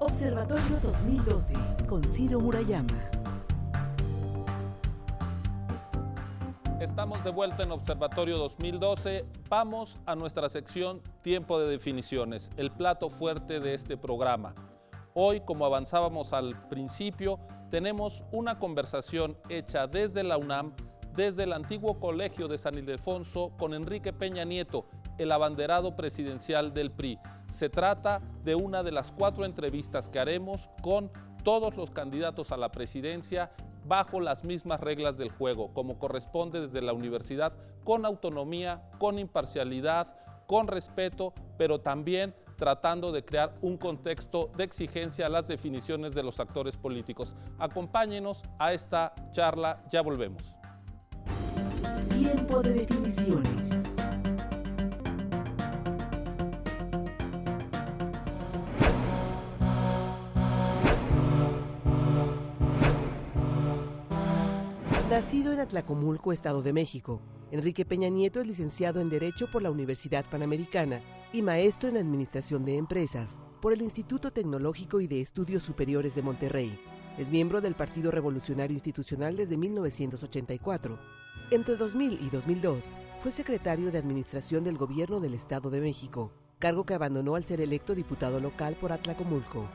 Observatorio 2012 con Ciro Murayama. Estamos de vuelta en Observatorio 2012. Vamos a nuestra sección Tiempo de Definiciones, el plato fuerte de este programa. Hoy, como avanzábamos al principio, tenemos una conversación hecha desde la UNAM, desde el antiguo Colegio de San Ildefonso, con Enrique Peña Nieto, el abanderado presidencial del PRI. Se trata de una de las 4 entrevistas que haremos con todos los candidatos a la presidencia bajo las mismas reglas del juego, como corresponde desde la universidad, con autonomía, con imparcialidad, con respeto, pero también tratando de crear un contexto de exigencia a las definiciones de los actores políticos. Acompáñenos a esta charla, ya volvemos. Tiempo de definiciones. Nacido en Atlacomulco, Estado de México, Enrique Peña Nieto es licenciado en Derecho por la Universidad Panamericana y maestro en Administración de Empresas por el Instituto Tecnológico y de Estudios Superiores de Monterrey. Es miembro del Partido Revolucionario Institucional desde 1984. Entre 2000 y 2002 fue secretario de Administración del Gobierno del Estado de México, cargo que abandonó al ser electo diputado local por Atlacomulco.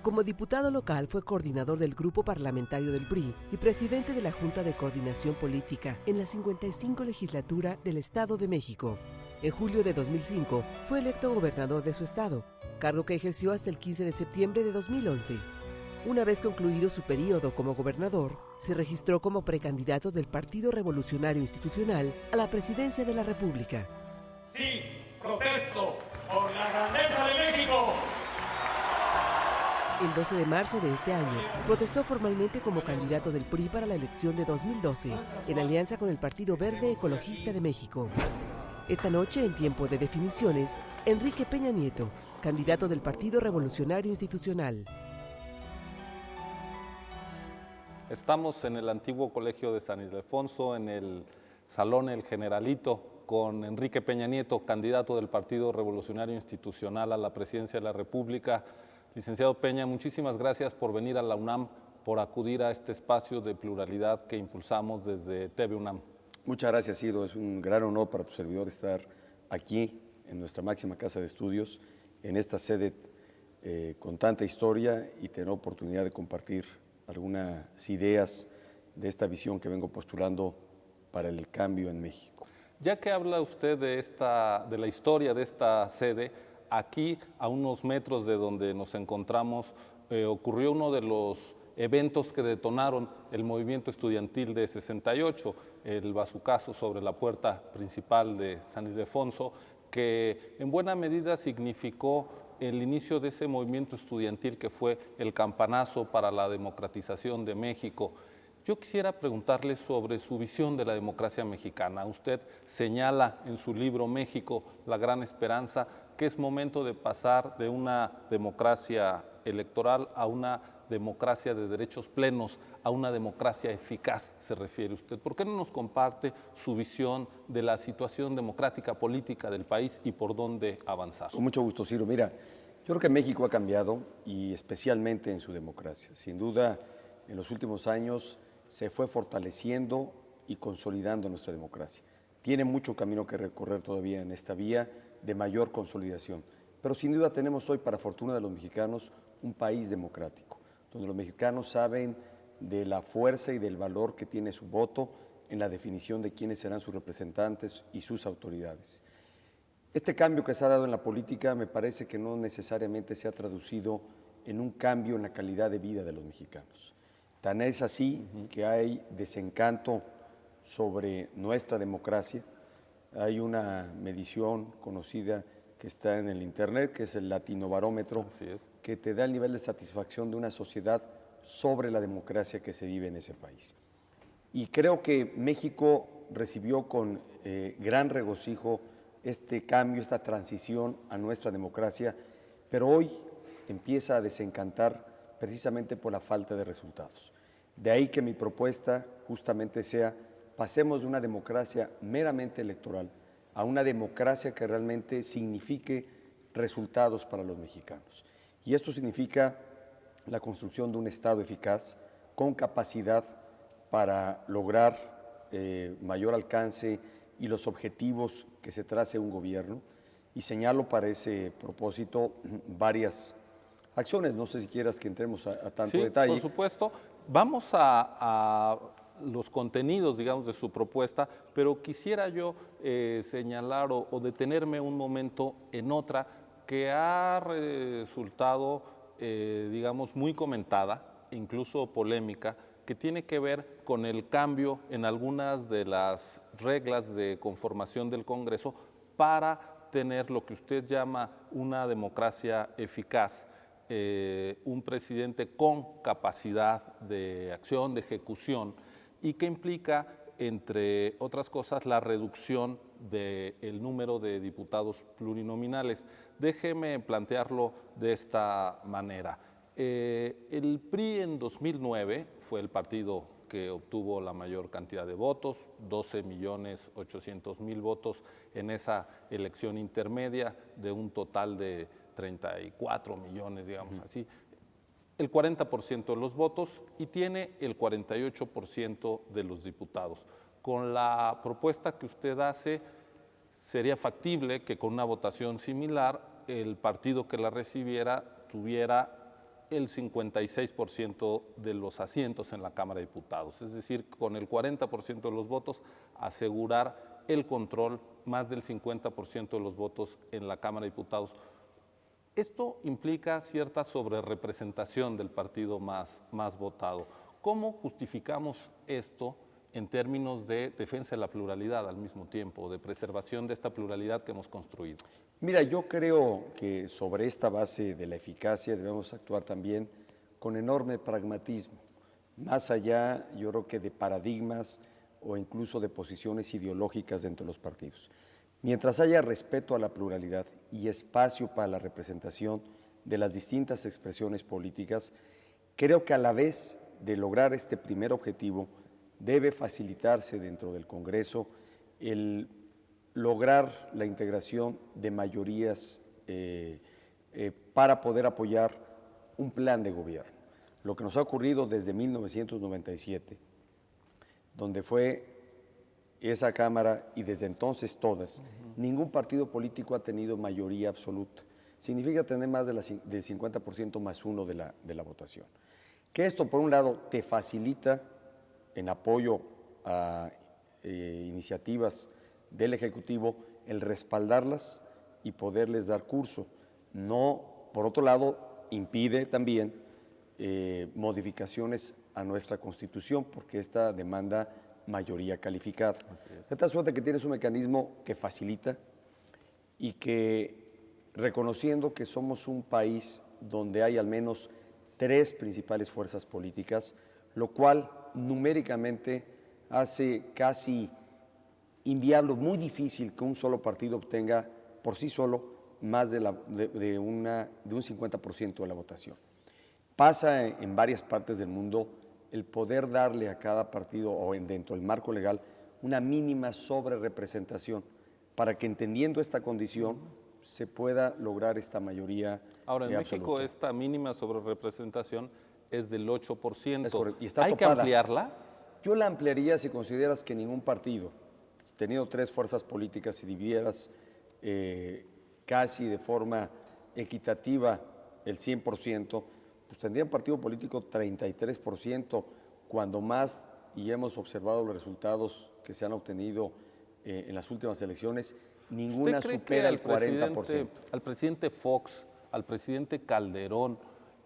Como diputado local fue coordinador del grupo parlamentario del PRI y presidente de la Junta de Coordinación Política en la 55 legislatura del Estado de México. En julio de 2005 fue electo gobernador de su estado, cargo que ejerció hasta el 15 de septiembre de 2011. Una vez concluido su periodo como gobernador, se registró como precandidato del Partido Revolucionario Institucional a la presidencia de la República. Sí, protesto por la grandeza de México. El 12 de marzo de este año, protestó formalmente como candidato del PRI para la elección de 2012, en alianza con el Partido Verde Ecologista de México. Esta noche, en Tiempo de Definiciones, Enrique Peña Nieto, candidato del Partido Revolucionario Institucional. Estamos en el antiguo Colegio de San Ildefonso, en el Salón El Generalito, con Enrique Peña Nieto, candidato del Partido Revolucionario Institucional a la presidencia de la República. Licenciado Peña, muchísimas gracias por venir a la UNAM, por acudir a este espacio de pluralidad que impulsamos desde TV UNAM. Muchas gracias, Ciro. Es un gran honor para tu servidor estar aquí, en nuestra máxima casa de estudios, en esta sede con tanta historia y tener oportunidad de compartir algunas ideas de esta visión que vengo postulando para el cambio en México. Ya que habla usted de la historia de esta sede, aquí, a unos metros de donde nos encontramos, ocurrió uno de los eventos que detonaron el movimiento estudiantil de 68, el bazucazo sobre la puerta principal de San Ildefonso, que en buena medida significó el inicio de ese movimiento estudiantil que fue el campanazo para la democratización de México. Yo quisiera preguntarle sobre su visión de la democracia mexicana. Usted señala en su libro México, la gran esperanza, que es momento de pasar de una democracia electoral a una democracia de derechos plenos, a una democracia eficaz, se refiere usted. ¿Por qué no nos comparte su visión de la situación democrática política del país y por dónde avanzar? Con mucho gusto, Ciro. Mira, yo creo que México ha cambiado y especialmente en su democracia. Sin duda, en los últimos años se fue fortaleciendo y consolidando nuestra democracia. Tiene mucho camino que recorrer todavía en esta vía de mayor consolidación, pero sin duda tenemos hoy, para fortuna de los mexicanos, un país democrático, donde los mexicanos saben de la fuerza y del valor que tiene su voto en la definición de quiénes serán sus representantes y sus autoridades. Este cambio que se ha dado en la política me parece que no necesariamente se ha traducido en un cambio en la calidad de vida de los mexicanos. Tan es así que hay desencanto sobre nuestra democracia. Hay una medición conocida que está en el internet, que es el Latinobarómetro, que te da el nivel de satisfacción de una sociedad sobre la democracia que se vive en ese país. Y creo que México recibió con gran regocijo este cambio, esta transición a nuestra democracia, pero hoy empieza a desencantar precisamente por la falta de resultados. De ahí que mi propuesta justamente sea: pasemos de una democracia meramente electoral a una democracia que realmente signifique resultados para los mexicanos. Y esto significa la construcción de un Estado eficaz con capacidad para lograr mayor alcance y los objetivos que se trace un gobierno. Y señalo para ese propósito varias acciones. No sé si quieras que entremos a tanto Sí, detalle. por supuesto. Vamos a los contenidos, digamos, de su propuesta, pero quisiera yo señalar o detenerme un momento en otra que ha resultado, digamos, muy comentada, incluso polémica, que tiene que ver con el cambio en algunas de las reglas de conformación del Congreso para tener lo que usted llama una democracia eficaz. Un presidente con capacidad de acción, de ejecución, y que implica, entre otras cosas, la reducción del número de diputados plurinominales. Déjeme plantearlo de esta manera. El PRI en 2009 fue el partido que obtuvo la mayor cantidad de votos, 12.800.000 votos en esa elección intermedia de un total de 34 millones, digamos así, el 40% de los votos y tiene el 48% de los diputados. Con la propuesta que usted hace, sería factible que con una votación similar el partido que la recibiera tuviera el 56% de los asientos en la Cámara de Diputados, es decir, con el 40% de los votos asegurar el control, más del 50% de los votos en la Cámara de Diputados. Esto implica cierta sobrerepresentación del partido más votado. ¿Cómo justificamos esto en términos de defensa de la pluralidad al mismo tiempo, de preservación de esta pluralidad que hemos construido? Mira, yo creo que sobre esta base de la eficacia debemos actuar también con enorme pragmatismo, más allá, yo creo que de paradigmas o incluso de posiciones ideológicas dentro de los partidos. Mientras haya respeto a la pluralidad y espacio para la representación de las distintas expresiones políticas, creo que a la vez de lograr este primer objetivo, debe facilitarse dentro del Congreso el lograr la integración de mayorías para poder apoyar un plan de gobierno. Lo que nos ha ocurrido desde 1997, donde fue esa Cámara y desde entonces todas, ningún partido político ha tenido mayoría absoluta. Significa tener más del 50% más uno de la votación. Que esto, por un lado, te facilita en apoyo a iniciativas del Ejecutivo el respaldarlas y poderles dar curso. No, por otro lado, impide también modificaciones a nuestra Constitución, porque esta demanda mayoría calificada. De tal suerte que tienes un mecanismo que facilita y que, reconociendo que somos un país donde hay al menos 3 principales fuerzas políticas, lo cual numéricamente hace casi inviable, muy difícil que un solo partido obtenga por sí solo más de un 50% de la votación. Pasa en varias partes del mundo el poder darle a cada partido o dentro del marco legal una mínima sobrerepresentación para que, entendiendo esta condición, se pueda lograr esta mayoría Ahora, en absoluta. México esta mínima sobrerepresentación es del 8%. Es correcto, y está ¿Hay topada. que ampliarla? Yo la ampliaría si consideras que ningún partido, teniendo 3 fuerzas políticas, si dividieras casi de forma equitativa el 100%, pues tendría un partido político 33%, cuando más, y hemos observado los resultados que se han obtenido en las últimas elecciones, ninguna supera el 40%. Al presidente Fox, al presidente Calderón,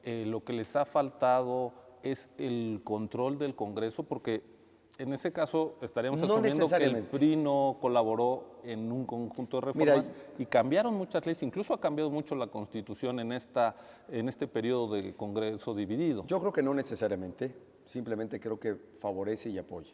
lo que les ha faltado es el control del Congreso, porque en ese caso estaríamos No asumiendo que el necesariamente. PRI no colaboró en un conjunto de reformas. Mira, y cambiaron muchas leyes, incluso ha cambiado mucho la Constitución en este periodo de Congreso dividido. Yo creo que no necesariamente, simplemente creo que favorece y apoya.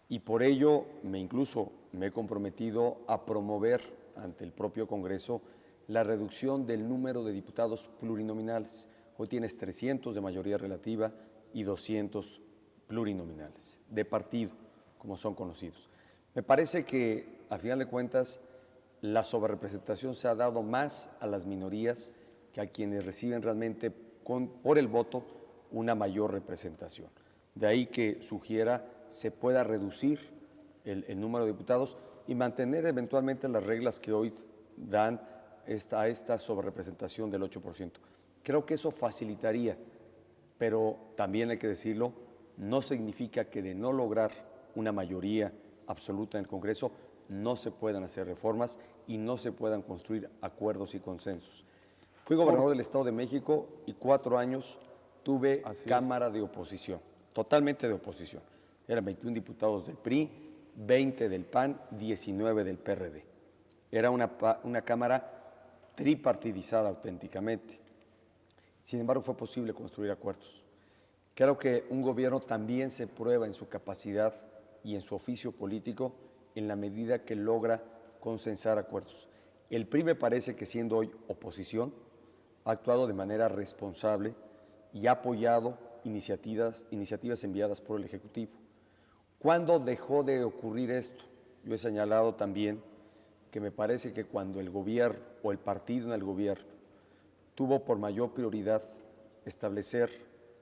Y por ello incluso me he comprometido a promover ante el propio Congreso la reducción del número de diputados plurinominales. Hoy tienes 300 de mayoría relativa y 200 plurinominales, de partido, como son conocidos. Me parece que, a final de cuentas, la sobrerepresentación se ha dado más a las minorías que a quienes reciben realmente por el voto una mayor representación. De ahí que sugiera se pueda reducir el número de diputados y mantener eventualmente las reglas que hoy dan a esta sobrerepresentación del 8%. Creo que eso facilitaría, pero también hay que decirlo, no significa que de no lograr una mayoría absoluta en el Congreso no se puedan hacer reformas y no se puedan construir acuerdos y consensos. Fui gobernador del Estado de México y 4 años tuve Cámara de oposición, totalmente de oposición. Eran 21 diputados del PRI, 20 del PAN, 19 del PRD. Era una Cámara tripartidizada auténticamente. Sin embargo, fue posible construir acuerdos. Creo que un gobierno también se prueba en su capacidad y en su oficio político en la medida que logra consensar acuerdos. El PRI me parece que siendo hoy oposición ha actuado de manera responsable y ha apoyado iniciativas enviadas por el Ejecutivo. ¿Cuándo dejó de ocurrir esto? Yo he señalado también que me parece que cuando el gobierno o el partido en el gobierno tuvo por mayor prioridad establecer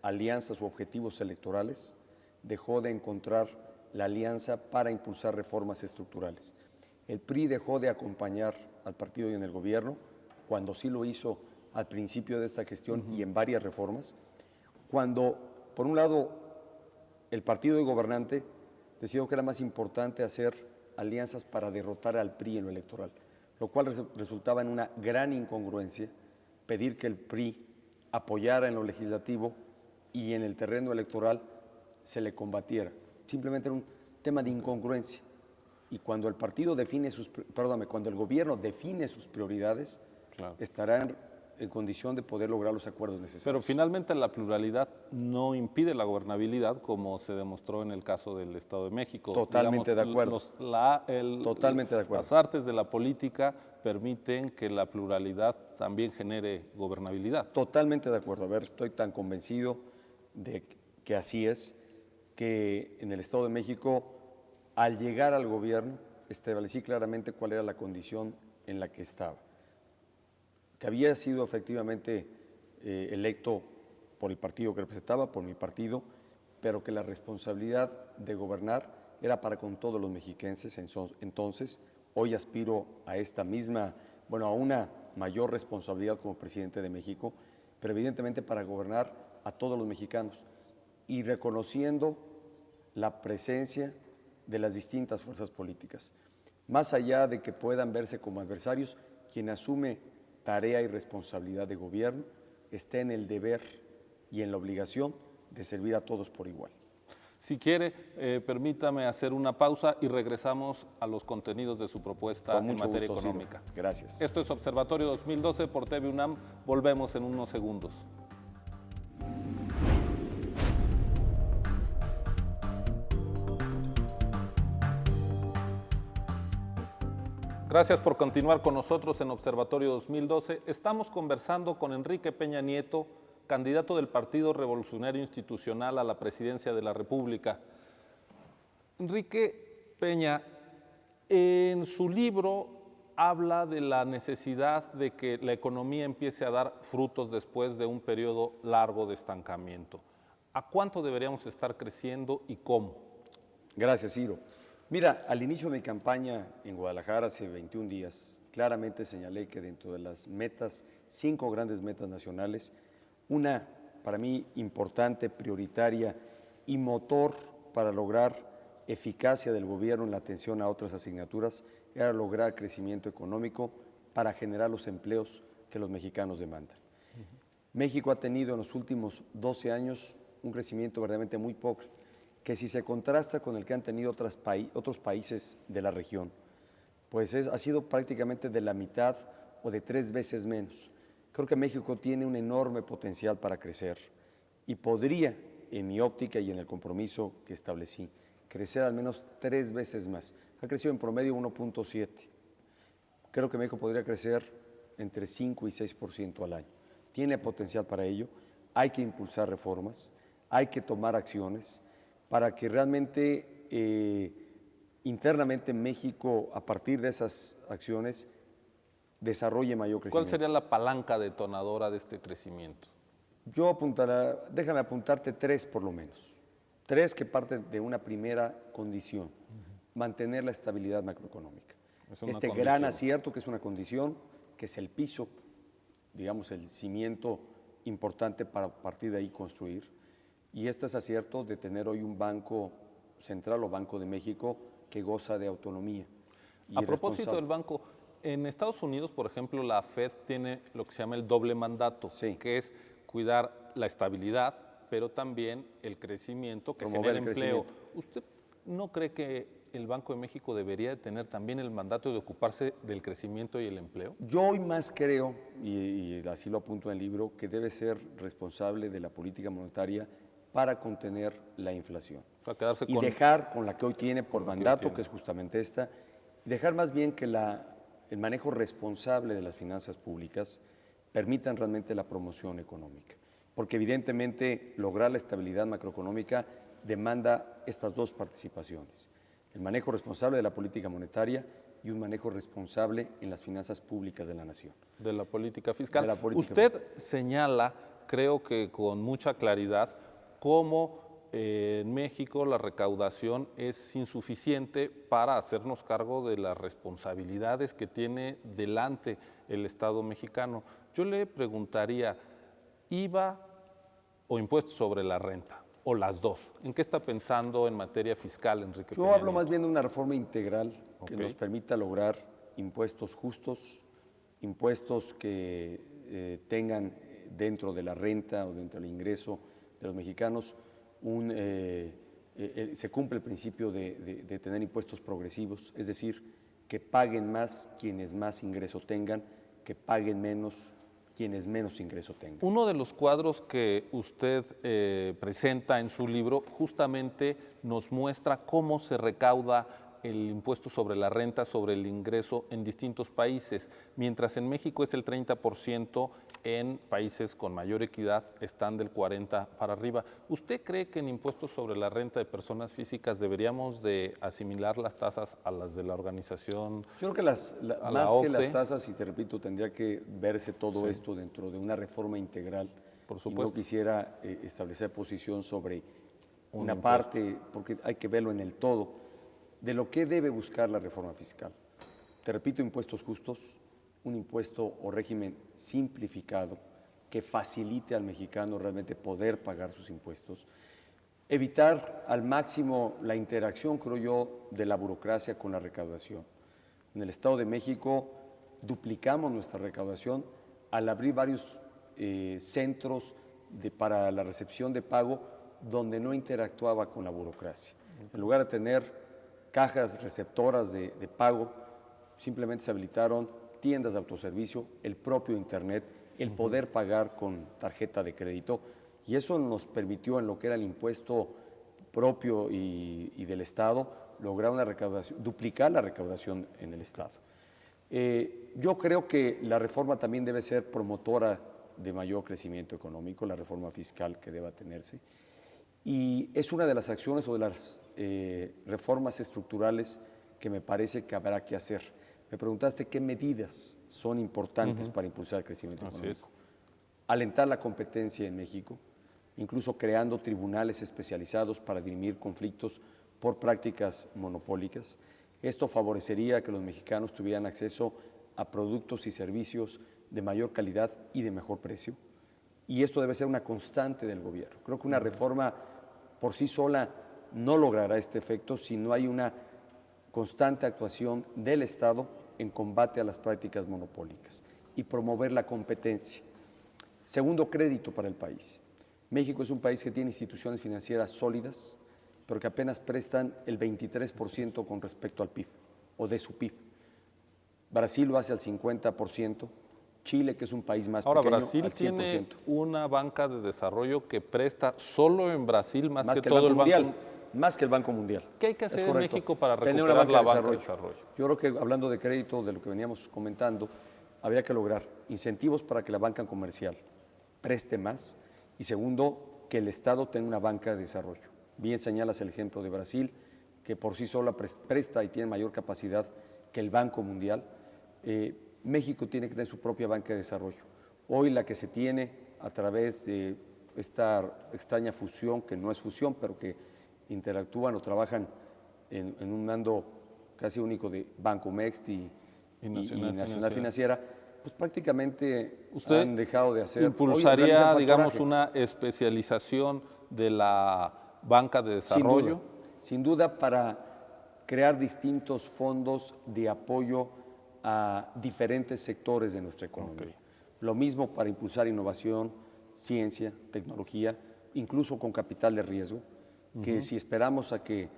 alianzas u objetivos electorales, dejó de encontrar la alianza para impulsar reformas estructurales. El PRI dejó de acompañar al partido y en el gobierno, cuando sí lo hizo al principio de esta gestión y en varias reformas, cuando, por un lado, el partido de gobernante decidió que era más importante hacer alianzas para derrotar al PRI en lo electoral, lo cual resultaba en una gran incongruencia pedir que el PRI apoyara en lo legislativo y en el terreno electoral se le combatiera. Simplemente era un tema de incongruencia. Y cuando el partido cuando el gobierno define sus prioridades, claro, estarán en condición de poder lograr los acuerdos necesarios. Pero finalmente la pluralidad no impide la gobernabilidad, como se demostró en el caso del Estado de México. Totalmente de acuerdo. Totalmente de acuerdo. Las artes de la política permiten que la pluralidad también genere gobernabilidad. Totalmente de acuerdo. A ver, estoy tan convencido de que así es, que en el Estado de México, al llegar al gobierno, establecí claramente cuál era la condición en la que estaba. Que había sido efectivamente electo por el partido que representaba, por mi partido, pero que la responsabilidad de gobernar era para con todos los mexiquenses. Entonces, hoy aspiro a a una mayor responsabilidad como presidente de México, pero evidentemente para gobernar a todos los mexicanos y reconociendo la presencia de las distintas fuerzas políticas. Más allá de que puedan verse como adversarios, quien asume tarea y responsabilidad de gobierno está en el deber y en la obligación de servir a todos por igual. Si quiere, permítame hacer una pausa y regresamos a los contenidos de su propuesta en materia económica. Ciro. Gracias. Esto es Observatorio 2012 por TV UNAM. Volvemos en unos segundos. Gracias por continuar con nosotros en Observatorio 2012. Estamos conversando con Enrique Peña Nieto, candidato del Partido Revolucionario Institucional a la presidencia de la República. Enrique Peña, en su libro habla de la necesidad de que la economía empiece a dar frutos después de un periodo largo de estancamiento. ¿A cuánto deberíamos estar creciendo y cómo? Gracias, Ciro. Mira, al inicio de mi campaña en Guadalajara, hace 21 días, claramente señalé que dentro de las metas, 5 grandes metas nacionales, una para mí importante, prioritaria y motor para lograr eficacia del gobierno en la atención a otras asignaturas era lograr crecimiento económico para generar los empleos que los mexicanos demandan. México ha tenido en los últimos 12 años un crecimiento verdaderamente muy pobre, que si se contrasta con el que han tenido otros países de la región, pues ha sido prácticamente de la mitad o de 3 veces menos. Creo que México tiene un enorme potencial para crecer y podría, en mi óptica y en el compromiso que establecí, crecer al menos 3 veces más. Ha crecido en promedio 1.7. Creo que México podría crecer entre 5 y 6% al año. Tiene potencial para ello, hay que impulsar reformas, hay que tomar acciones para que realmente internamente México, a partir de esas acciones, desarrolle mayor ¿Cuál crecimiento. sería la palanca detonadora de este crecimiento? Déjame apuntarte 3 por lo menos. 3 que parten de una primera condición, mantener la estabilidad macroeconómica. Es una Este condición. gran acierto que es una condición, que es el piso, digamos el cimiento importante para partir de ahí construir. Y este es acierto de tener hoy un banco central o Banco de México que goza de autonomía. A propósito del banco, en Estados Unidos, por ejemplo, la Fed tiene lo que se llama el doble mandato, Sí. que es cuidar la estabilidad, pero también el crecimiento que Promover genera el empleo. crecimiento. ¿Usted no cree que el Banco de México debería de tener también el mandato de ocuparse del crecimiento y el empleo? Yo hoy más creo, y así lo apunto en el libro, que debe ser responsable de la política monetaria para contener la inflación. Para quedarse Y con... dejar con la que hoy tiene por la que hoy mandato, tiene. que es justamente esta, dejar más bien que el manejo responsable de las finanzas públicas permitan realmente la promoción económica. Porque evidentemente lograr la estabilidad macroeconómica demanda estas dos participaciones: el manejo responsable de la política monetaria y un manejo responsable en las finanzas públicas de la nación. De la política fiscal. De la política Usted señala, creo que con mucha claridad, cómo en México la recaudación es insuficiente para hacernos cargo de las responsabilidades que tiene delante el Estado mexicano. Yo le preguntaría, ¿IVA o impuesto sobre la renta? ¿O las dos? ¿En qué está pensando en materia fiscal, Enrique Yo Peña hablo Nieto? más bien de una reforma integral que Ok. nos permita lograr impuestos justos, impuestos que tengan dentro de la renta o dentro del ingreso de los mexicanos se cumple el principio de tener impuestos progresivos, es decir, que paguen más quienes más ingreso tengan, que paguen menos quienes menos ingreso tengan. Uno de los cuadros que usted presenta en su libro justamente nos muestra cómo se recauda el impuesto sobre la renta, sobre el ingreso en distintos países. Mientras en México es el 30%, en países con mayor equidad están del 40% para arriba. ¿Usted cree que en impuestos sobre la renta de personas físicas deberíamos de asimilar las tasas a las de la organización? Yo creo que a la más que las OCDE. tasas, y te repito, tendría que verse todo esto dentro de una reforma integral. Por Y supuesto. no quisiera establecer posición sobre una impuesto. parte, porque hay que verlo en el todo, de lo que debe buscar la reforma fiscal. Te repito, impuestos justos, un impuesto o régimen simplificado que facilite al mexicano realmente poder pagar sus impuestos. Evitar al máximo la interacción, creo yo, de la burocracia con la recaudación. En el Estado de México duplicamos nuestra recaudación al abrir varios centros para la recepción de pago donde no interactuaba con la burocracia. En lugar de tener cajas receptoras de pago, simplemente se habilitaron tiendas de autoservicio, el propio Internet, el poder pagar con tarjeta de crédito, y eso nos permitió, en lo que era el impuesto propio y del Estado, lograr una recaudación, duplicar la recaudación en el Estado. Yo creo que la reforma también debe ser promotora de mayor crecimiento económico, la reforma fiscal que deba tenerse, y es una de las acciones o de las reformas estructurales que me parece que habrá que hacer. Me preguntaste qué medidas son importantes para impulsar el crecimiento Así económico. Alentar la competencia en México, incluso creando tribunales especializados para dirimir conflictos por prácticas monopólicas. Esto favorecería que los mexicanos tuvieran acceso a productos y servicios de mayor calidad y de mejor precio. Y esto debe ser una constante del gobierno. Creo que una reforma por sí sola no logrará este efecto si no hay una constante actuación del Estado en combate a las prácticas monopólicas y promover la competencia. Segundo, crédito para el país. México es un país que tiene instituciones financieras sólidas, pero que apenas prestan el 23% con respecto al PIB o de su PIB. Brasil lo hace al 50%, Chile, que es un país más Ahora, pequeño, Brasil al 100%. tiene una banca de desarrollo que presta solo en Brasil más que el todo el Mundial, Banco. más que el Banco Mundial. ¿Qué hay que Es hacer en correcto. México para Tener recuperar una la banca de desarrollo? Yo creo que hablando de crédito, de lo que veníamos comentando, habría que lograr incentivos para que la banca comercial preste más y segundo, que el Estado tenga una banca de desarrollo. Bien señalas el ejemplo de Brasil, que por sí sola presta y tiene mayor capacidad que el Banco Mundial. México tiene que tener su propia banca de desarrollo. Hoy la que se tiene a través de esta extraña fusión, que no es fusión, pero que interactúan o trabajan en un mando casi único de Banco Mext y Nacional Financiera, pues prácticamente ¿Usted han dejado de hacer. impulsaría, digamos, una especialización de la banca de desarrollo? Sin duda, para crear distintos fondos de apoyo a diferentes sectores de nuestra economía. Okay. Lo mismo para impulsar innovación, ciencia, tecnología, incluso con capital de riesgo, que si esperamos a que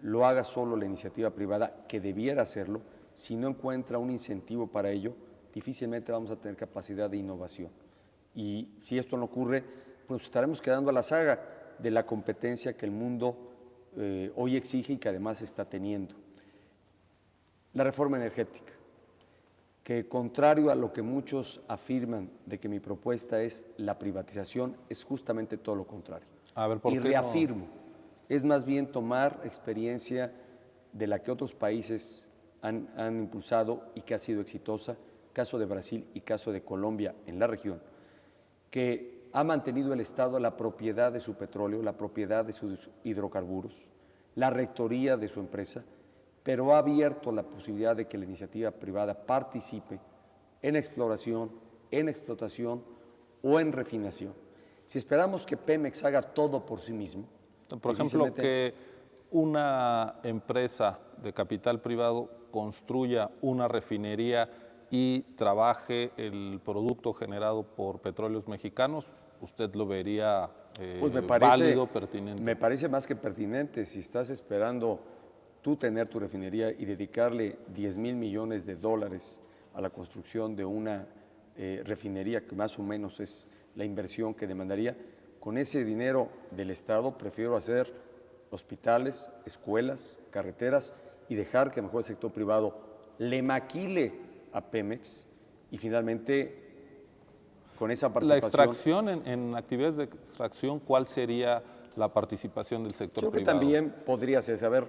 lo haga solo la iniciativa privada, que debiera hacerlo, si no encuentra un incentivo para ello, difícilmente vamos a tener capacidad de innovación. Y si esto no ocurre, pues estaremos quedando a la saga de la competencia que el mundo hoy exige y que además está teniendo. La reforma energética, que contrario a lo que muchos afirman de que mi propuesta es la privatización, es justamente todo lo contrario. A ver, ¿por qué reafirmo, es más bien tomar experiencia de la que otros países han impulsado y que ha sido exitosa, caso de Brasil y caso de Colombia en la región, que ha mantenido el Estado la propiedad de su petróleo, la propiedad de sus hidrocarburos, la rectoría de su empresa, pero ha abierto la posibilidad de que la iniciativa privada participe en exploración, en explotación o en refinación. Si esperamos que Pemex haga todo por sí mismo, por ejemplo, que una empresa de capital privado construya una refinería y trabaje el producto generado por Petróleos Mexicanos, ¿usted lo vería válido, pertinente? Me parece más que pertinente. Si estás esperando tú tener tu refinería y dedicarle 10,000 millones de dólares a la construcción de una refinería, que más o menos es la inversión que demandaría, con ese dinero del Estado prefiero hacer hospitales, escuelas, carreteras y dejar que mejor el sector privado le maquile a Pemex y finalmente con esa participación. La extracción, en actividades de extracción, ¿cuál sería la participación del sector privado? Creo que también podría ser. A ver,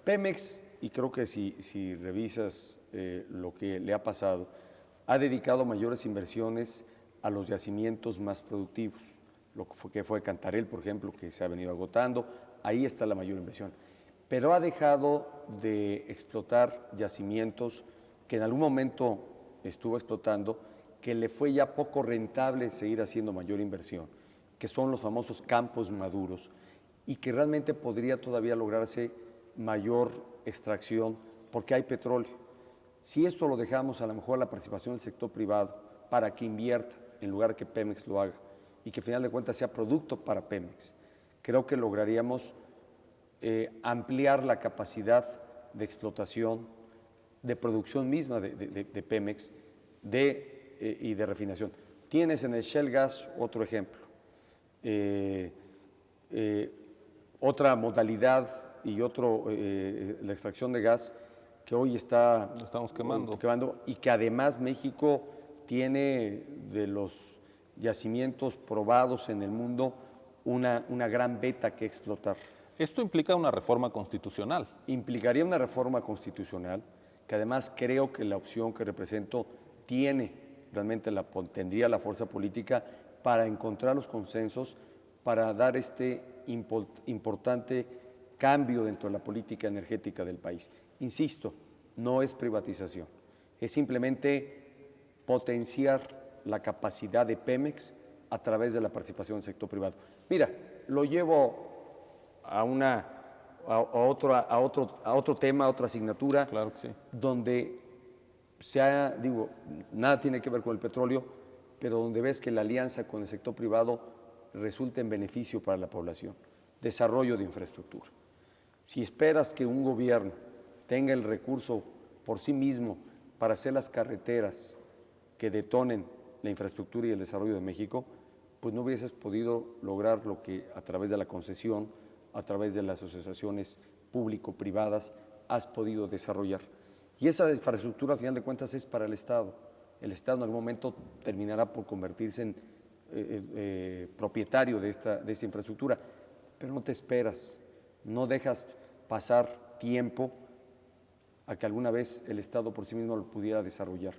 Pemex, y creo que si revisas lo que le ha pasado, ha dedicado mayores inversiones a los yacimientos más productivos, lo que fue Cantarell, por ejemplo, que se ha venido agotando, ahí está la mayor inversión. Pero ha dejado de explotar yacimientos que en algún momento estuvo explotando, que le fue ya poco rentable seguir haciendo mayor inversión, que son los famosos campos maduros, y que realmente podría todavía lograrse mayor extracción porque hay petróleo. Si esto lo dejamos a lo mejor a la participación del sector privado para que invierta en lugar de que Pemex lo haga y que al final de cuentas sea producto para Pemex, creo que lograríamos ampliar la capacidad de explotación, de producción misma de Pemex y de refinación. Tienes en el Shell Gas otro ejemplo, otra modalidad y la extracción de gas que hoy lo estamos quemando y que además México tiene de los yacimientos probados en el mundo una gran beta que explotar. ¿Esto implica una reforma constitucional? Implicaría una reforma constitucional que además creo que la opción que represento tendría la fuerza política para encontrar los consensos para dar este importante cambio dentro de la política energética del país. Insisto, no es privatización, es simplemente potenciar la capacidad de Pemex a través de la participación del sector privado. Mira, lo llevo a otro tema, a otra asignatura, claro que sí, donde nada tiene que ver con el petróleo, pero donde ves que la alianza con el sector privado resulta en beneficio para la población. Desarrollo de infraestructura. Si esperas que un gobierno tenga el recurso por sí mismo para hacer las carreteras que detonen la infraestructura y el desarrollo de México, pues no hubieses podido lograr lo que a través de la concesión, a través de las asociaciones público-privadas has podido desarrollar. Y esa infraestructura, al final de cuentas, es para el Estado. El Estado en algún momento terminará por convertirse en propietario de esta infraestructura, pero no te esperas, no dejas pasar tiempo a que alguna vez el Estado por sí mismo lo pudiera desarrollar.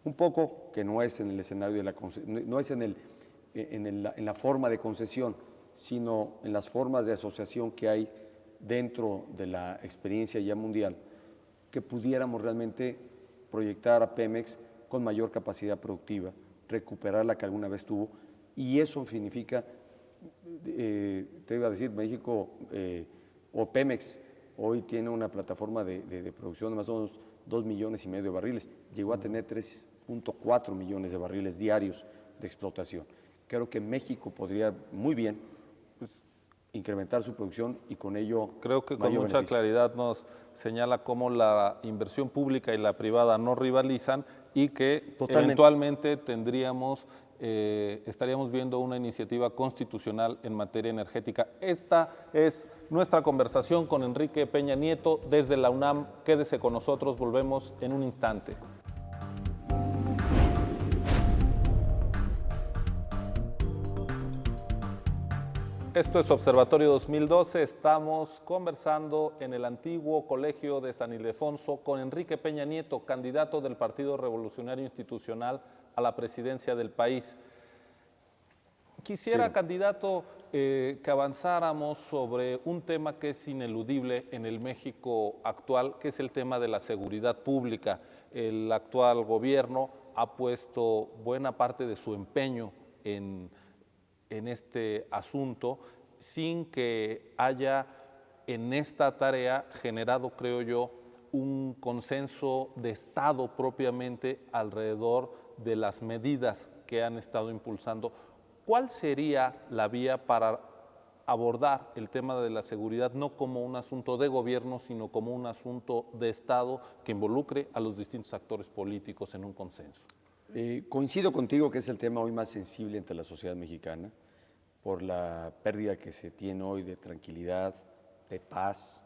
Un poco que no es en el escenario de no es en la forma de concesión, sino en las formas de asociación que hay dentro de la experiencia ya mundial, que pudiéramos realmente proyectar a Pemex con mayor capacidad productiva, recuperar la que alguna vez tuvo, y eso significa, te iba a decir, México o Pemex hoy tiene una plataforma de producción de más o menos 2,5 millones de barriles, llegó a tener 3,4 millones de barriles diarios de explotación. Creo que México podría muy bien incrementar su producción y con ello creo que con mayor mucha beneficio. claridad nos señala cómo la inversión pública y la privada no rivalizan y que Totalmente. eventualmente estaríamos viendo una iniciativa constitucional en materia energética. Esta es nuestra conversación con Enrique Peña Nieto desde la UNAM. Quédese con nosotros, volvemos en un instante. Esto es Observatorio 2012, estamos conversando en el antiguo Colegio de San Ildefonso con Enrique Peña Nieto, candidato del Partido Revolucionario Institucional a la presidencia del país. Quisiera, candidato, que avanzáramos sobre un tema que es ineludible en el México actual, que es el tema de la seguridad pública. El actual gobierno ha puesto buena parte de su empeño en este asunto, sin que haya en esta tarea generado, creo yo, un consenso de Estado propiamente alrededor de las medidas que han estado impulsando. ¿Cuál sería la vía para abordar el tema de la seguridad no como un asunto de gobierno, sino como un asunto de Estado que involucre a los distintos actores políticos en un consenso? Coincido contigo que es el tema hoy más sensible entre la sociedad mexicana por la pérdida que se tiene hoy de tranquilidad, de paz,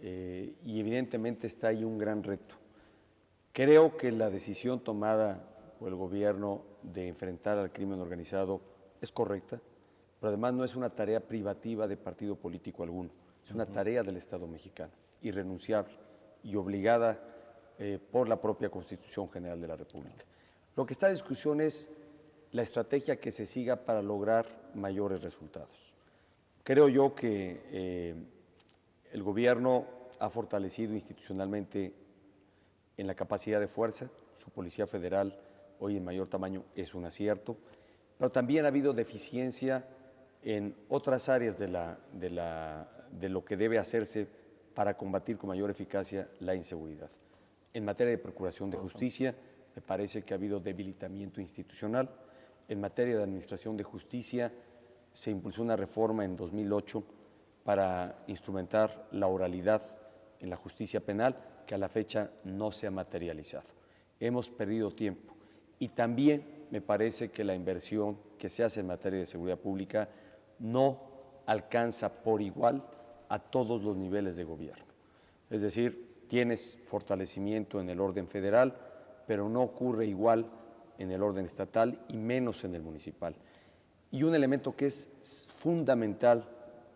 y evidentemente está ahí un gran reto. Creo que la decisión tomada por el gobierno de enfrentar al crimen organizado es correcta, pero además no es una tarea privativa de partido político alguno, es una tarea del Estado mexicano, irrenunciable y obligada por la propia Constitución General de la República. Lo que está en discusión es la estrategia que se siga para lograr mayores resultados. Creo yo que el gobierno ha fortalecido institucionalmente en la capacidad de fuerza, su Policía Federal hoy en mayor tamaño es un acierto, pero también ha habido deficiencia en otras áreas de lo que debe hacerse para combatir con mayor eficacia la inseguridad. En materia de procuración de justicia, me parece que ha habido debilitamiento institucional. En materia de administración de justicia, se impulsó una reforma en 2008 para instrumentar la oralidad en la justicia penal, que a la fecha no se ha materializado. Hemos perdido tiempo y también me parece que la inversión que se hace en materia de seguridad pública no alcanza por igual a todos los niveles de gobierno. Es decir, tienes fortalecimiento en el orden federal, pero no ocurre igual en el orden estatal y menos en el municipal. Y un elemento que es fundamental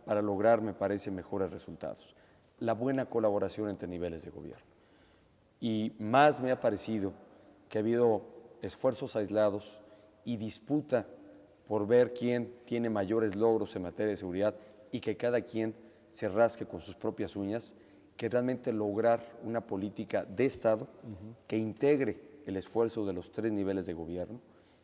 para lograr, me parece, mejores resultados, la buena colaboración entre niveles de gobierno. Y más me ha parecido que ha habido esfuerzos aislados y disputa por ver quién tiene mayores logros en materia de seguridad y que cada quien se rasque con sus propias uñas, que realmente lograr una política de Estado que integre el esfuerzo de los tres niveles de gobierno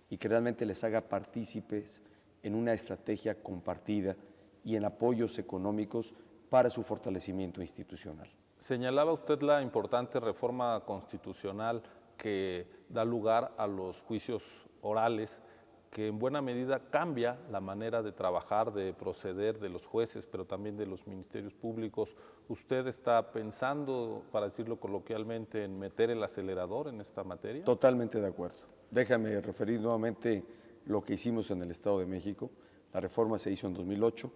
y que realmente les haga partícipes en una estrategia compartida y en apoyos económicos para su fortalecimiento institucional. Señalaba usted la importante reforma constitucional que da lugar a los juicios orales, que en buena medida cambia la manera de trabajar, de proceder de los jueces, pero también de los ministerios públicos. ¿Usted está pensando, para decirlo coloquialmente, en meter el acelerador en esta materia? Totalmente de acuerdo. Déjame referir nuevamente lo que hicimos en el Estado de México. La reforma se hizo en 2008.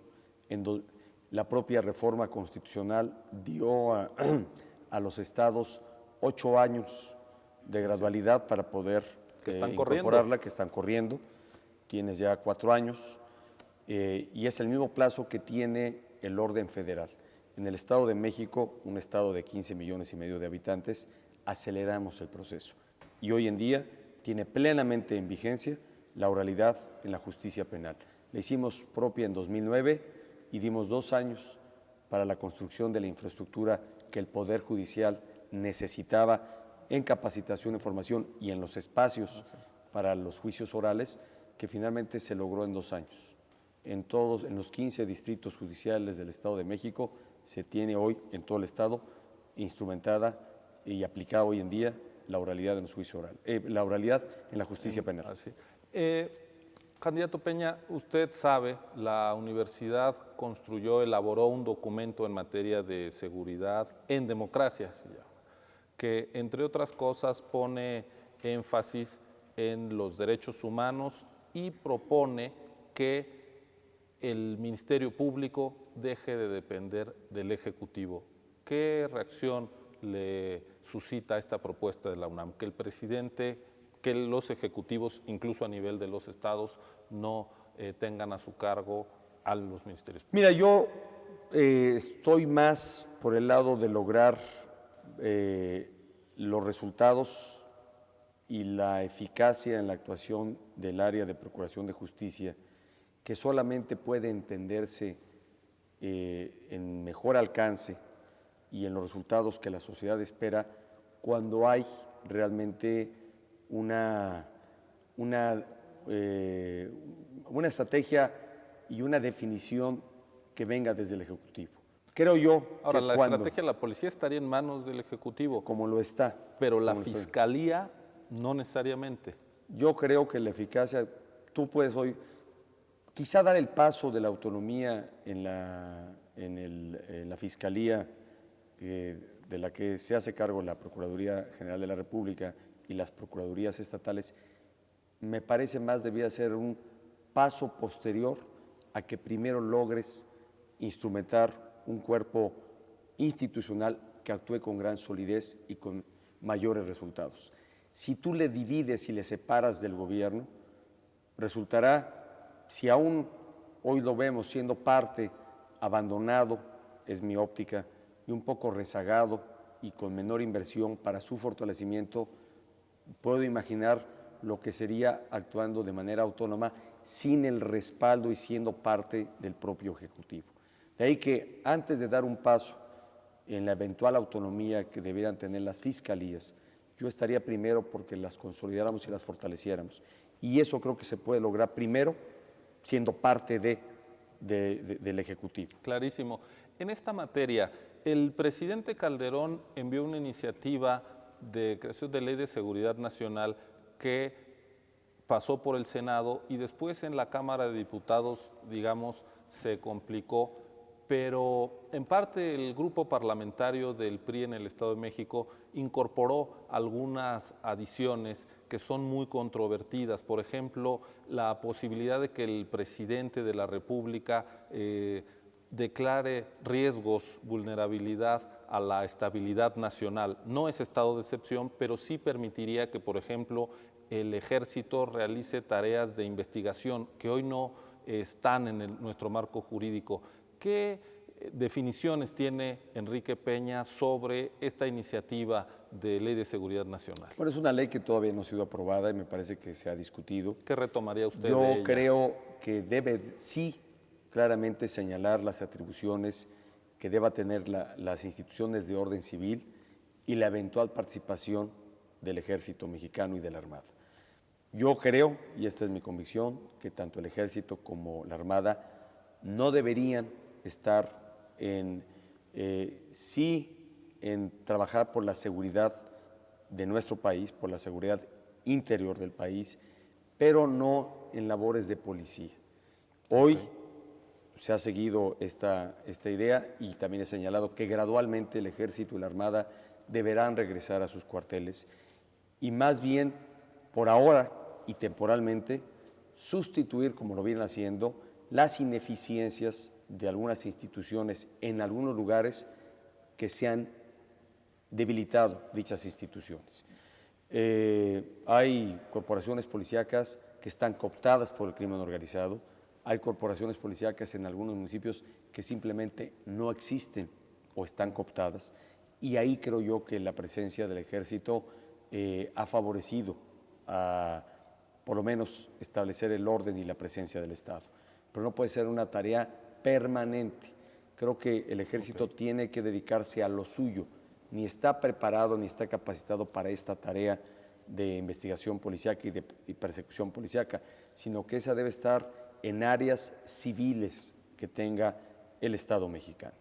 La propia reforma constitucional dio a los estados 8 años de gradualidad para poder incorporarla, que están corriendo. Tienes ya 4 años y es el mismo plazo que tiene el orden federal. En el Estado de México, un estado de 15,5 millones de habitantes, aceleramos el proceso. Y hoy en día tiene plenamente en vigencia la oralidad en la justicia penal. La hicimos propia en 2009 y dimos 2 años para la construcción de la infraestructura que el Poder Judicial necesitaba en capacitación, en formación y en los espacios para los juicios orales, que finalmente se logró en 2 años. En los 15 distritos judiciales del Estado de México se tiene hoy en todo el Estado instrumentada y aplicada hoy en día la oralidad en los juicios orales, la oralidad en la justicia penal. Así. Candidato Peña, usted sabe, la universidad elaboró un documento en materia de seguridad en democracia, se llama, que entre otras cosas pone énfasis en los derechos humanos y propone que el Ministerio Público deje de depender del Ejecutivo. ¿Qué reacción le suscita esta propuesta de la UNAM? Que el presidente, que los ejecutivos, incluso a nivel de los estados, no tengan a su cargo a los ministerios públicos. Mira, yo estoy más por el lado de lograr los resultados y la eficacia en la actuación del área de Procuración de Justicia, que solamente puede entenderse en mejor alcance y en los resultados que la sociedad espera cuando hay realmente una estrategia y una definición que venga desde el Ejecutivo. Creo yo Ahora, que la estrategia de la policía estaría en manos del Ejecutivo. Como lo está. Pero la Fiscalía no necesariamente. Yo creo que la eficacia, tú puedes hoy, quizá dar el paso de la autonomía en la Fiscalía, de la que se hace cargo la Procuraduría General de la República y las Procuradurías estatales, me parece más debía ser un paso posterior a que primero logres instrumentar un cuerpo institucional que actúe con gran solidez y con mayores resultados. Si tú le divides y le separas del gobierno, resultará, si aún hoy lo vemos siendo parte, abandonado, es mi óptica, y un poco rezagado y con menor inversión para su fortalecimiento, puedo imaginar lo que sería actuando de manera autónoma sin el respaldo y siendo parte del propio Ejecutivo. De ahí que antes de dar un paso en la eventual autonomía que debieran tener las fiscalías, yo estaría primero porque las consolidáramos y las fortaleciéramos. Y eso creo que se puede lograr primero siendo parte del Ejecutivo. Clarísimo. En esta materia, el presidente Calderón envió una iniciativa de creación de ley de seguridad nacional que pasó por el Senado y después en la Cámara de Diputados, digamos, se complicó, pero en parte el grupo parlamentario del PRI en el Estado de México incorporó algunas adiciones que son muy controvertidas. Por ejemplo, la posibilidad de que el presidente de la República declare riesgos, vulnerabilidad a la estabilidad nacional. No es estado de excepción, pero sí permitiría que, por ejemplo, el Ejército realice tareas de investigación que hoy no están en nuestro marco jurídico. ¿Qué definiciones tiene Enrique Peña sobre esta iniciativa de Ley de Seguridad Nacional? Bueno, es una ley que todavía no ha sido aprobada y me parece que se ha discutido. ¿Qué retomaría usted de Yo ella? creo que debe sí claramente señalar las atribuciones que deba tener las instituciones de orden civil y la eventual participación del Ejército Mexicano y de la Armada. Yo creo, y esta es mi convicción, que tanto el Ejército como la Armada no deberían estar en trabajar por la seguridad de nuestro país, por la seguridad interior del país, pero no en labores de policía. Hoy se ha seguido esta idea y también he señalado que gradualmente el Ejército y la Armada deberán regresar a sus cuarteles y más bien por ahora y temporalmente sustituir, como lo vienen haciendo, las ineficiencias de algunas instituciones en algunos lugares que se han debilitado dichas instituciones. Hay corporaciones policíacas que están cooptadas por el crimen organizado, hay corporaciones policíacas en algunos municipios que simplemente no existen o están cooptadas, y ahí creo yo que la presencia del Ejército ha favorecido a, por lo menos, establecer el orden y la presencia del Estado. Pero no puede ser una tarea permanente. Creo que el Ejército tiene que dedicarse a lo suyo. Ni está preparado ni está capacitado para esta tarea de investigación policíaca y persecución policíaca, sino que esa debe estar en áreas civiles que tenga el Estado mexicano.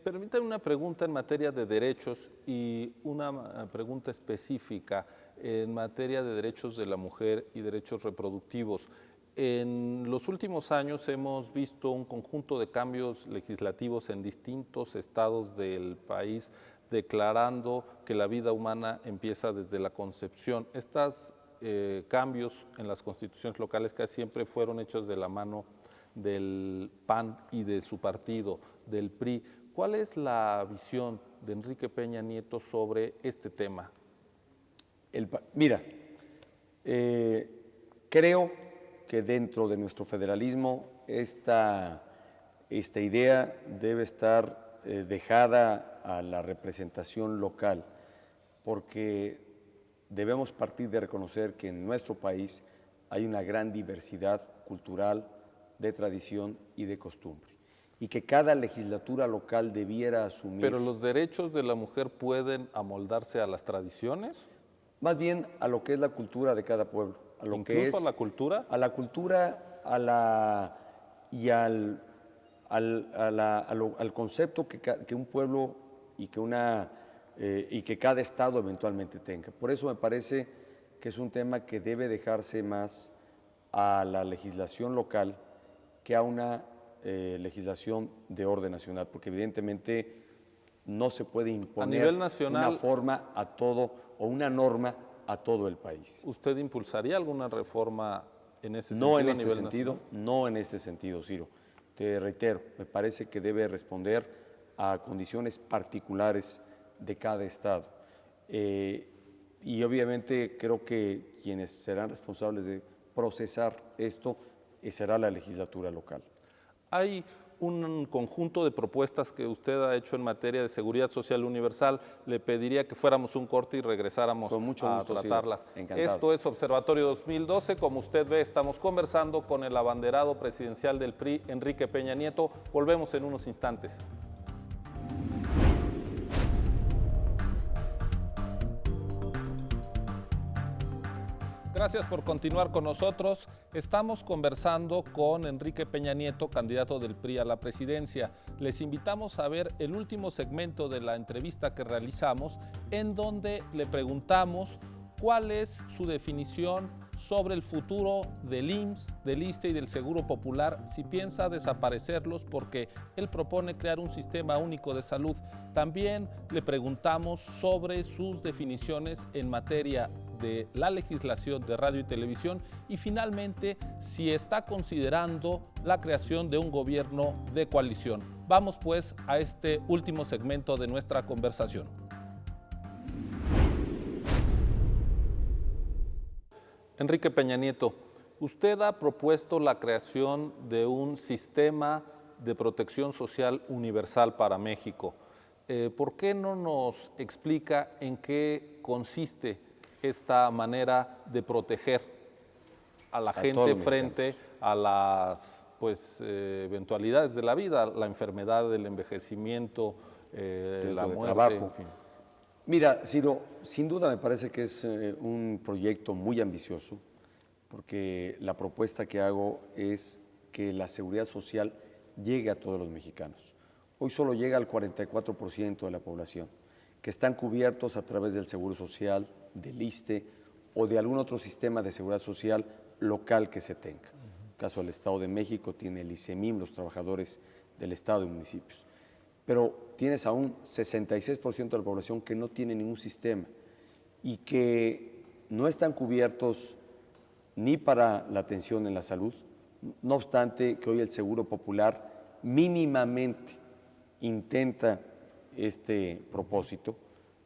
Permítame una pregunta en materia de derechos y una pregunta específica en materia de derechos de la mujer y derechos reproductivos. En los últimos años hemos visto un conjunto de cambios legislativos en distintos estados del país declarando que la vida humana empieza desde la concepción. Estos cambios en las constituciones locales casi siempre fueron hechos de la mano del PAN y de su partido, del PRI. ¿Cuál es la visión de Enrique Peña Nieto sobre este tema? Mira, creo que dentro de nuestro federalismo esta idea debe estar dejada a la representación local, porque debemos partir de reconocer que en nuestro país hay una gran diversidad cultural, de tradición y de costumbre, y que cada legislatura local debiera asumir. ¿Pero los derechos de la mujer pueden amoldarse a las tradiciones? Más bien a lo que es la cultura de cada pueblo. A lo ¿Incluso que es, a la cultura? A la cultura, al concepto que un pueblo y que cada estado eventualmente tenga. Por eso me parece que es un tema que debe dejarse más a la legislación local que a una legislación de orden nacional, porque evidentemente no se puede imponer a nivel nacional, una forma a todo o una norma a todo el país. ¿Usted impulsaría alguna reforma en ese sentido? No en este sentido, no en este sentido, Ciro. Te reitero, me parece que debe responder a condiciones particulares de cada estado. Y obviamente creo que quienes serán responsables de procesar esto será la legislatura local. Hay un conjunto de propuestas que usted ha hecho en materia de seguridad social universal. Le pediría que fuéramos un corte y regresáramos con mucho gusto, a tratarlas. Sí, encantado. Esto es Observatorio 2012. Como usted ve, estamos conversando con el abanderado presidencial del PRI, Enrique Peña Nieto. Volvemos en unos instantes. Gracias por continuar con nosotros. Estamos conversando con Enrique Peña Nieto, candidato del PRI a la presidencia. Les invitamos a ver el último segmento de la entrevista que realizamos, en donde le preguntamos cuál es su definición sobre el futuro del IMSS, del ISSSTE y del Seguro Popular, si piensa desaparecerlos, porque él propone crear un sistema único de salud. También le preguntamos sobre sus definiciones en materia de la legislación de radio y televisión y finalmente si está considerando la creación de un gobierno de coalición. Vamos pues a este último segmento de nuestra conversación. Enrique Peña Nieto, usted ha propuesto la creación de un sistema de protección social universal para México. ¿Por qué no nos explica en qué consiste esta manera de proteger a la gente frente a las eventualidades de la vida, la enfermedad, el envejecimiento, la muerte, trabajo? En fin. Mira, Ciro, sin duda me parece que es un proyecto muy ambicioso, porque la propuesta que hago es que la seguridad social llegue a todos los mexicanos. Hoy solo llega al 44% de la población, que están cubiertos a través del Seguro Social, del ISSSTE o de algún otro sistema de seguridad social local que se tenga. En el caso del Estado de México tiene el ISEMIM, los trabajadores del Estado y municipios. Pero tienes a un 66% de la población que no tiene ningún sistema y que no están cubiertos ni para la atención en la salud, no obstante que hoy el Seguro Popular mínimamente intenta este propósito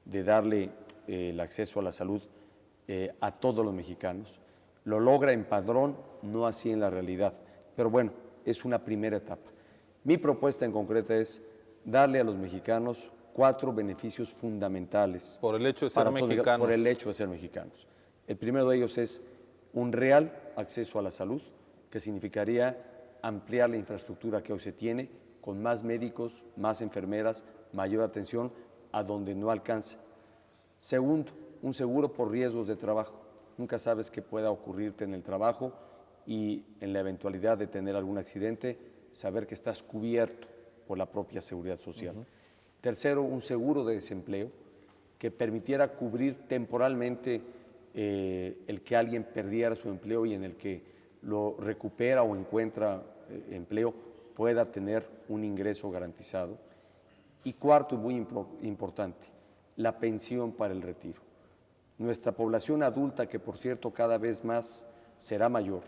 de darle el acceso a la salud a todos los mexicanos. Lo logra en padrón, no así en la realidad, pero bueno, es una primera etapa. Mi propuesta en concreto es darle a los mexicanos 4 beneficios fundamentales. Por el hecho de ser mexicanos. Por el hecho de ser mexicanos. El primero de ellos es un real acceso a la salud, que significaría ampliar la infraestructura que hoy se tiene, con más médicos, más enfermeras, mayor atención a donde no alcanza. Segundo, un seguro por riesgos de trabajo. Nunca sabes qué pueda ocurrirte en el trabajo y en la eventualidad de tener algún accidente, saber que estás cubierto por la propia seguridad social. Tercero, un seguro de desempleo que permitiera cubrir temporalmente el que alguien perdiera su empleo y en el que lo recupera o encuentra empleo pueda tener un ingreso garantizado. Y cuarto, y muy importante, la pensión para el retiro. Nuestra población adulta, que por cierto cada vez más será mayor,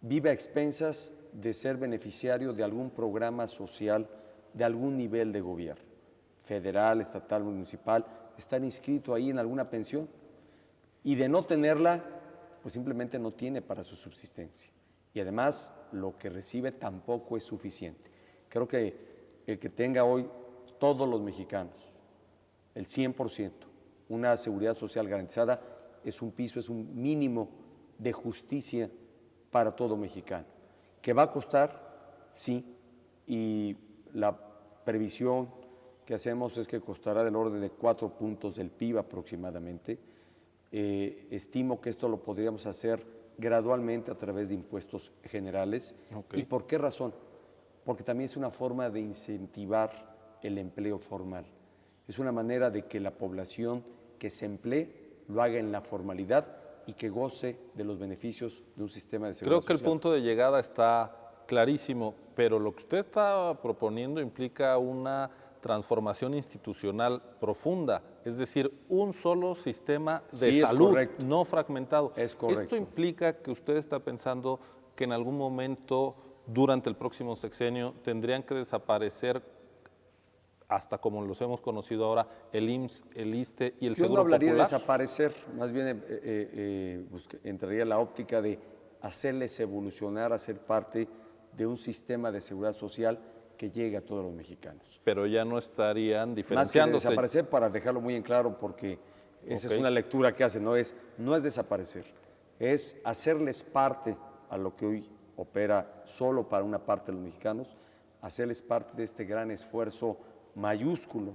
vive a expensas de ser beneficiario de algún programa social de algún nivel de gobierno, federal, estatal, municipal, están inscritos ahí en alguna pensión y de no tenerla, pues simplemente no tiene para su subsistencia. Y además lo que recibe tampoco es suficiente. Creo que el que tenga hoy todos los mexicanos, el 100%, una seguridad social garantizada, es un piso, es un mínimo de justicia para todo mexicano. ¿Que va a costar? Sí, y la previsión que hacemos es que costará del orden de 4 puntos del PIB aproximadamente. Estimo que esto lo podríamos hacer gradualmente a través de impuestos generales. Okay. ¿Y por qué razón? Porque también es una forma de incentivar el empleo formal. Es una manera de que la población que se emplee lo haga en la formalidad y que goce de los beneficios de un sistema de seguridad social. Creo que el punto de llegada está clarísimo, pero lo que usted está proponiendo implica una transformación institucional profunda, es decir, un solo sistema de salud, no fragmentado. Es correcto. Esto implica que usted está pensando que en algún momento durante el próximo sexenio tendrían que desaparecer, hasta como los hemos conocido ahora, el IMSS, el ISSSTE y el Seguro Popular. Yo no hablaría de desaparecer, más bien entraría la óptica de hacerles evolucionar a ser parte de un sistema de seguridad social que llegue a todos los mexicanos. Pero ya no estarían diferenciándose. Más que desaparecer, para dejarlo muy en claro, porque esa es una lectura que hace, no es desaparecer, es hacerles parte a lo que hoy opera solo para una parte de los mexicanos, hacerles parte de este gran esfuerzo mayúsculo,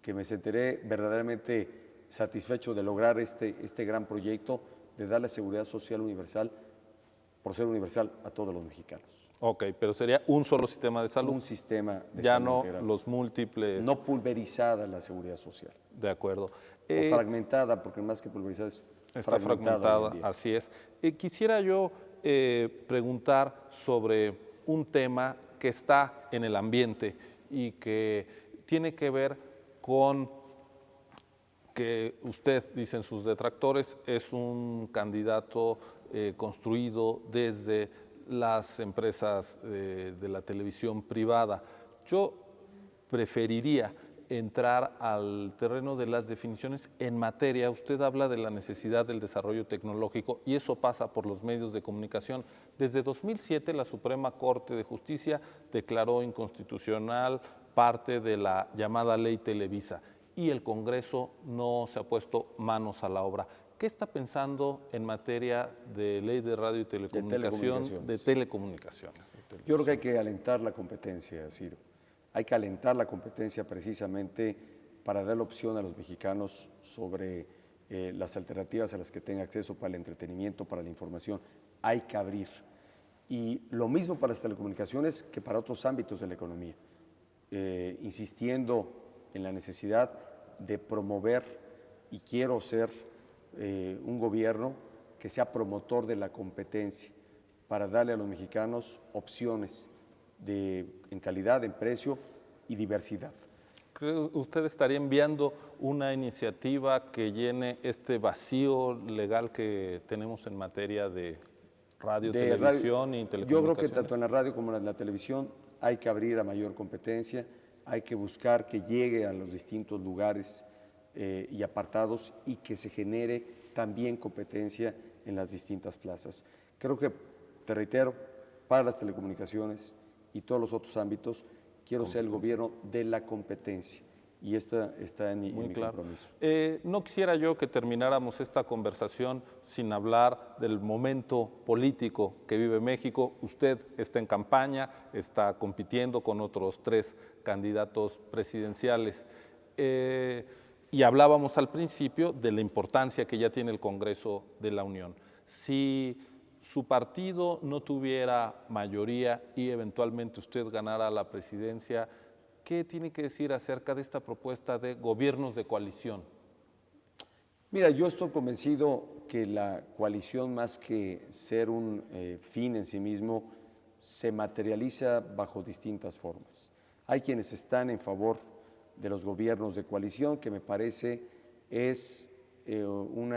que me sentiré verdaderamente satisfecho de lograr este gran proyecto de darle seguridad social universal, por ser universal, a todos los mexicanos. Ok, pero sería un solo sistema de salud. Un sistema de ya salud no integral. Los múltiples. No pulverizada la seguridad social. De acuerdo. O fragmentada, porque más que pulverizada está fragmentada, así es. Quisiera yo preguntar sobre un tema que está en el ambiente y que tiene que ver con que usted, dicen sus detractores, es un candidato construido desde las empresas de la televisión privada. Yo preferiría entrar al terreno de las definiciones en materia. Usted habla de la necesidad del desarrollo tecnológico y eso pasa por los medios de comunicación. Desde 2007 la Suprema Corte de Justicia declaró inconstitucional parte de la llamada Ley Televisa y el Congreso no se ha puesto manos a la obra. ¿Qué está pensando en materia de ley de radio y telecomunicación, de telecomunicaciones? Yo creo que hay que alentar la competencia, Ciro. Hay que alentar la competencia precisamente para dar la opción a los mexicanos sobre las alternativas a las que tengan acceso para el entretenimiento, para la información. Hay que abrir. Y lo mismo para las telecomunicaciones que para otros ámbitos de la economía. Insistiendo en la necesidad de promover, y quiero ser un gobierno que sea promotor de la competencia para darle a los mexicanos opciones en calidad, en precio y diversidad. ¿Cree usted estaría enviando una iniciativa que llene este vacío legal que tenemos en materia de radio, televisión y telecomunicaciones? Yo creo que tanto en la radio como en la televisión hay que abrir a mayor competencia, hay que buscar que llegue a los distintos lugares y apartados y que se genere también competencia en las distintas plazas. Creo que, te reitero, para las telecomunicaciones y todos los otros ámbitos, quiero ser el gobierno de la competencia y está en mi claro. compromiso. No quisiera yo que termináramos esta conversación sin hablar del momento político que vive México. Usted está en campaña, está compitiendo con otros 3 candidatos presidenciales. Y hablábamos al principio de la importancia que ya tiene el Congreso de la Unión. Si su partido no tuviera mayoría y eventualmente usted ganara la presidencia, ¿qué tiene que decir acerca de esta propuesta de gobiernos de coalición? Mira, yo estoy convencido que la coalición, más que ser un fin en sí mismo, se materializa bajo distintas formas. Hay quienes están en favor de los gobiernos de coalición, que me parece es un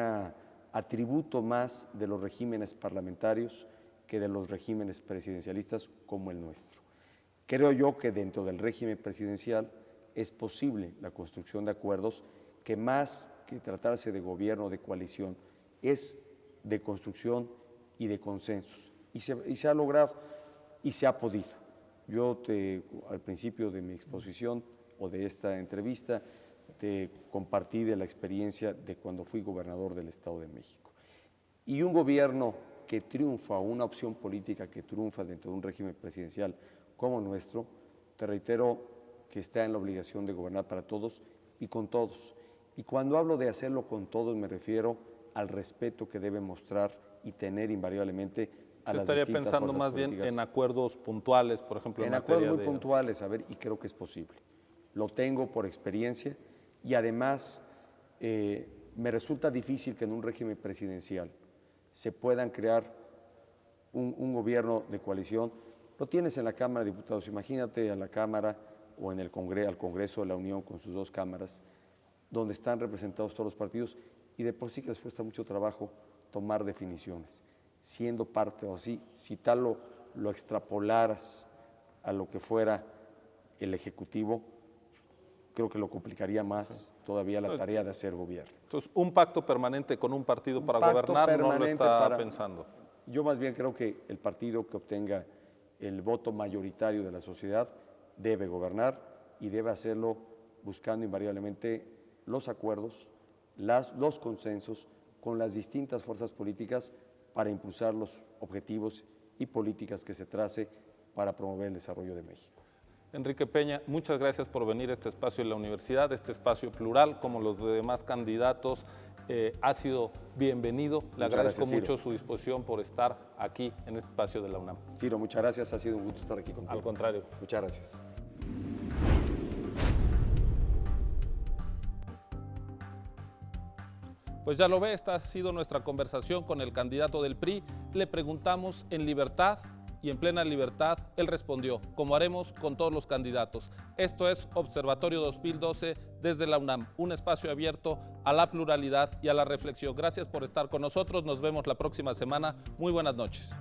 atributo más de los regímenes parlamentarios que de los regímenes presidencialistas como el nuestro. Creo yo que dentro del régimen presidencial es posible la construcción de acuerdos que, más que tratarse de gobierno de coalición, es de construcción y de consensos. Y se ha logrado y se ha podido. Yo al principio de mi exposición o de esta entrevista te compartí de la experiencia de cuando fui gobernador del Estado de México. Y un gobierno que triunfa, una opción política que triunfa dentro de un régimen presidencial como nuestro, te reitero que está en la obligación de gobernar para todos y con todos. Y cuando hablo de hacerlo con todos, me refiero al respeto que debe mostrar y tener invariablemente a las distintas fuerzas políticas. Estaría pensando más bien en acuerdos puntuales, por ejemplo, en acuerdos muy puntuales, y creo que es posible. Lo tengo por experiencia y además me resulta difícil que en un régimen presidencial se puedan crear un gobierno de coalición. Lo tienes en la Cámara de Diputados, imagínate a la Cámara o en al Congreso de la Unión con sus 2 cámaras, donde están representados todos los partidos y de por sí que les cuesta mucho trabajo tomar definiciones. Siendo parte o así, si tal lo extrapolaras a lo que fuera el Ejecutivo, creo que lo complicaría más todavía la tarea de hacer gobierno. Entonces, un pacto permanente con un partido para gobernar no lo está pensando. Yo más bien creo que el partido que obtenga el voto mayoritario de la sociedad debe gobernar y debe hacerlo buscando invariablemente los acuerdos, los consensos con las distintas fuerzas políticas para impulsar los objetivos y políticas que se trace para promover el desarrollo de México. Enrique Peña, muchas gracias por venir a este espacio de la universidad, este espacio plural, como los demás candidatos. Ha sido bienvenido. Le agradezco mucho su disposición por estar aquí en este espacio de la UNAM. Ciro, muchas gracias. Ha sido un gusto estar aquí contigo. Al contrario. Muchas gracias. Pues ya lo ve, esta ha sido nuestra conversación con el candidato del PRI. Le preguntamos en libertad y en plena libertad, él respondió, como haremos con todos los candidatos. Esto es Observatorio 2012 desde la UNAM, un espacio abierto a la pluralidad y a la reflexión. Gracias por estar con nosotros, nos vemos la próxima semana. Muy buenas noches.